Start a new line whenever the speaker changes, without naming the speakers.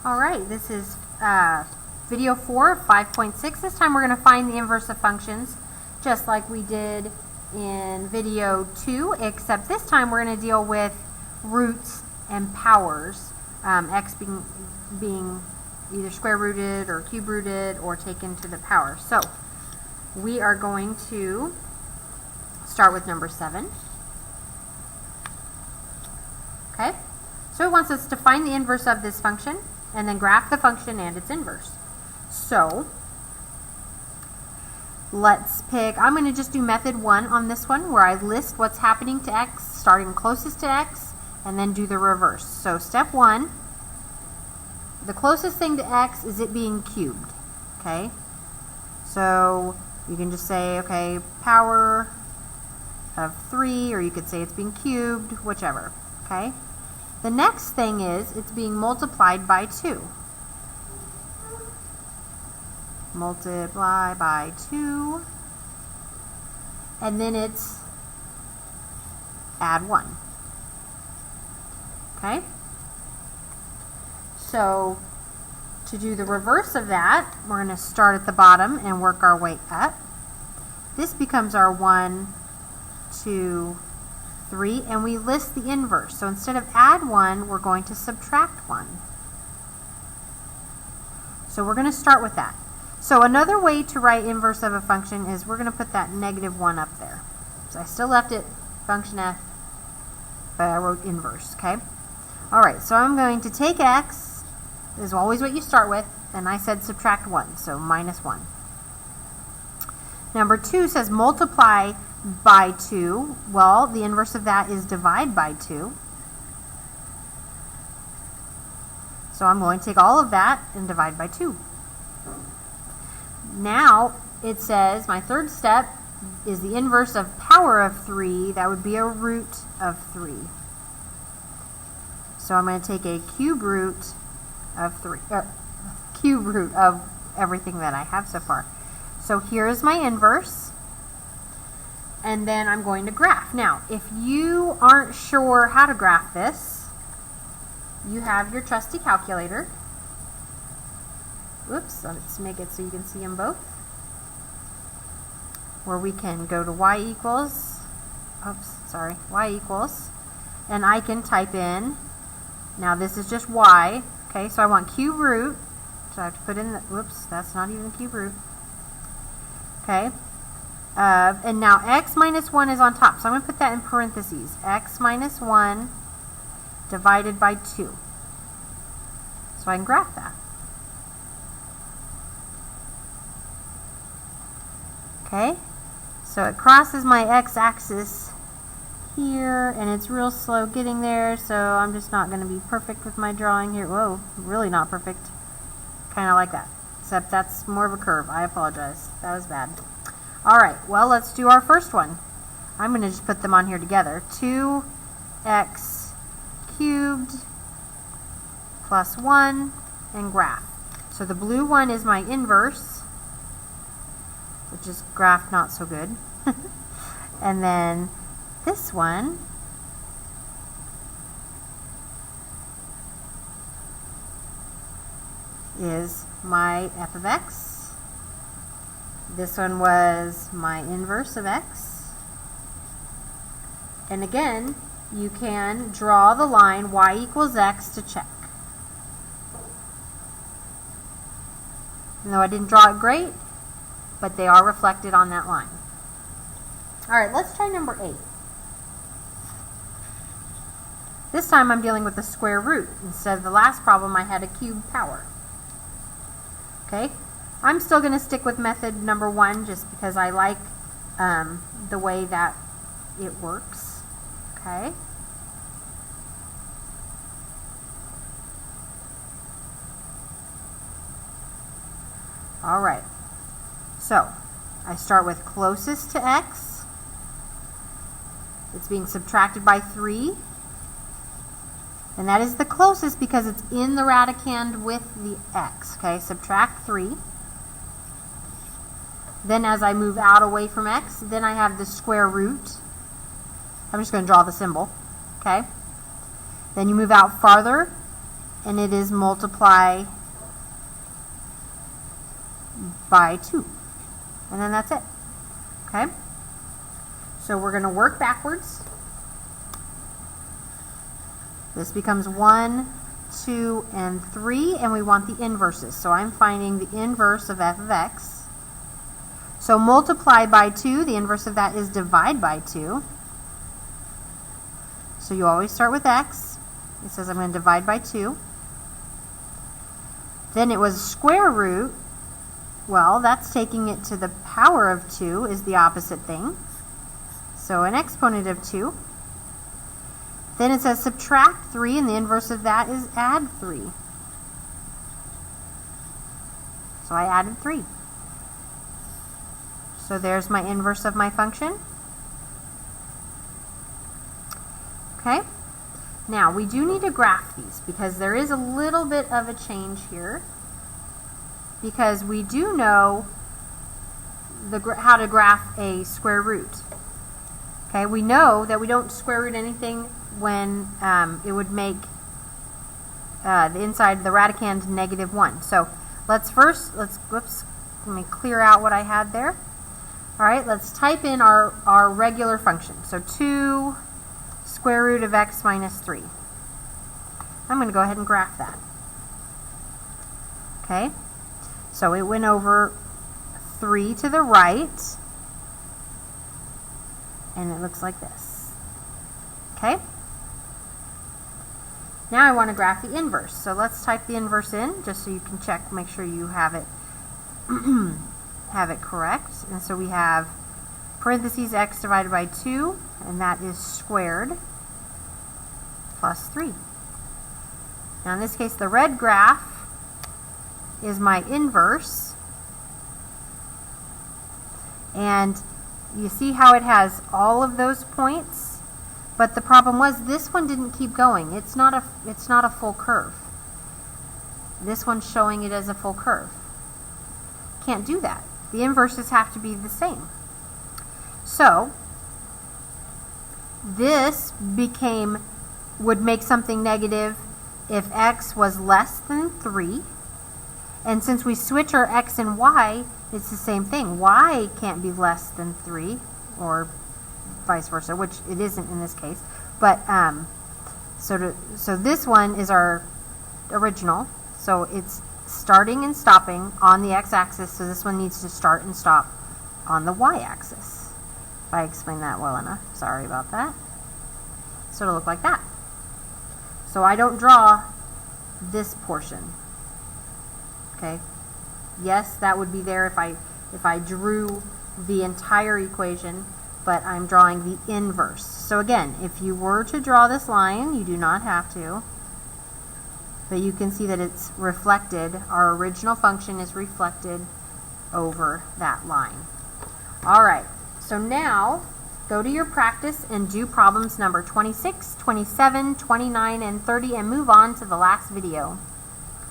All right, this is video 4 of 5.6. This time we're going to find the inverse of functions, just like we did in video 2, except this time we're going to deal with roots and powers, x being either square rooted or cube rooted or taken to the power. So we are going to start with number 7. Okay, so it wants us to find the inverse of this function and then graph the function and its inverse. So let's pick, I'm going to just do method 1 on this one, where I list what's happening to x, starting closest to x, and then do the reverse. So step 1, the closest thing to x is it being cubed. Okay, so you can just say, okay, power of 3, or you could say it's being cubed, whichever. Okay, the next thing is it's being multiplied by 2. Multiply by 2, and then it's add 1. Okay, so to do the reverse of that, we're going to start at the bottom and work our way up. This becomes our 1, 2, 3, and we list the inverse. So instead of add 1, we're going to subtract 1. So we're going to start with that. So another way to write inverse of a function is we're going to put that -1 up there. So I still left it function f, but I wrote inverse, okay? Alright, so I'm going to take x, this is always what you start with, and I said subtract 1, so -1. Number 2 says multiply by 2. Well, the inverse of that is divide by 2. So I'm going to take all of that and divide by 2. Now it says my third step is the inverse of power of 3. That would be a root of 3. So I'm going to take a cube root of 3, cube root of everything that I have so far. So here's my inverse, and then I'm going to graph. Now, if you aren't sure how to graph this, you have your trusty calculator. Oops, let's make it so you can see them both. Where we can go to y equals, and I can type in, now this is just y, okay, so I want cube root, so I have to put in the, whoops, that's not even cube root. Okay, and now x minus 1 is on top, so I'm going to put that in parentheses. X minus 1 divided by 2. So I can graph that. Okay, so it crosses my x-axis here, and it's real slow getting there, so I'm just not going to be perfect with my drawing here. Whoa, really not perfect. Kind of like that, except that's more of a curve. I apologize. That was bad. Alright, well, let's do our first one. I'm going to just put them on here together. 2x cubed plus 1 and graph. So the blue one is my inverse, which is graph not so good. And then this one is my f of x. This one was my inverse of x. And again, you can draw the line y equals x to check. Though I didn't draw it great, but they are reflected on that line. Alright, let's try number 8. This time I'm dealing with the square root. Instead of the last problem, I had a cube power. Okay, I'm still going to stick with method number 1 just because I like the way that it works. Okay. Alright, so I start with closest to x. It's being subtracted by 3. And that is the closest because it's in the radicand with the x. Okay, subtract 3. Then as I move out away from x, then I have the square root. I'm just going to draw the symbol. Okay. Then you move out farther, and it is multiply by 2. And then that's it. Okay? So we're going to work backwards. This becomes 1, 2, and 3, and we want the inverses. So I'm finding the inverse of f of x. So multiply by 2, the inverse of that is divide by 2. So you always start with x. It says I'm going to divide by 2. Then it was square root. Well, that's taking it to the power of 2 is the opposite thing. So an exponent of 2. Then it says subtract 3, and the inverse of that is add 3. So I added 3. So there's my inverse of my function. Okay? Now, we do need to graph these because there is a little bit of a change here, because we do know how to graph a square root. Okay, we know that we don't square root anything when it would make the inside of the radicand -1. So let me clear out what I had there. All right, let's type in our regular function. So 2 square root of x minus 3. I'm going to go ahead and graph that. Okay, so it went over 3 to the right, and it looks like this. Okay, now I want to graph the inverse. So let's type the inverse in just so you can check, make sure you have it have it correct. And so we have parentheses x divided by 2, and that is squared, plus 3. Now in this case, the red graph is my inverse, and you see how it has all of those points, but the problem was this one didn't keep going. It's not a full curve. This one's showing it as a full curve. Can't do that. The inverses have to be the same. So this would make something negative if x was less than 3. And since we switch our x and y, it's the same thing. Y can't be less than 3, or vice versa, which it isn't in this case. But so this one is our original. So it's starting and stopping on the x-axis. So this one needs to start and stop on the y-axis. If I explained that well enough. Sorry about that. So it'll look like that. So I don't draw this portion. Okay. Yes, that would be there if I drew the entire equation, but I'm drawing the inverse. So again, if you were to draw this line, you do not have to, but you can see that it's reflected. Our original function is reflected over that line. All right, so now go to your practice and do problems number 26, 27, 29, and 30, and move on to the last video.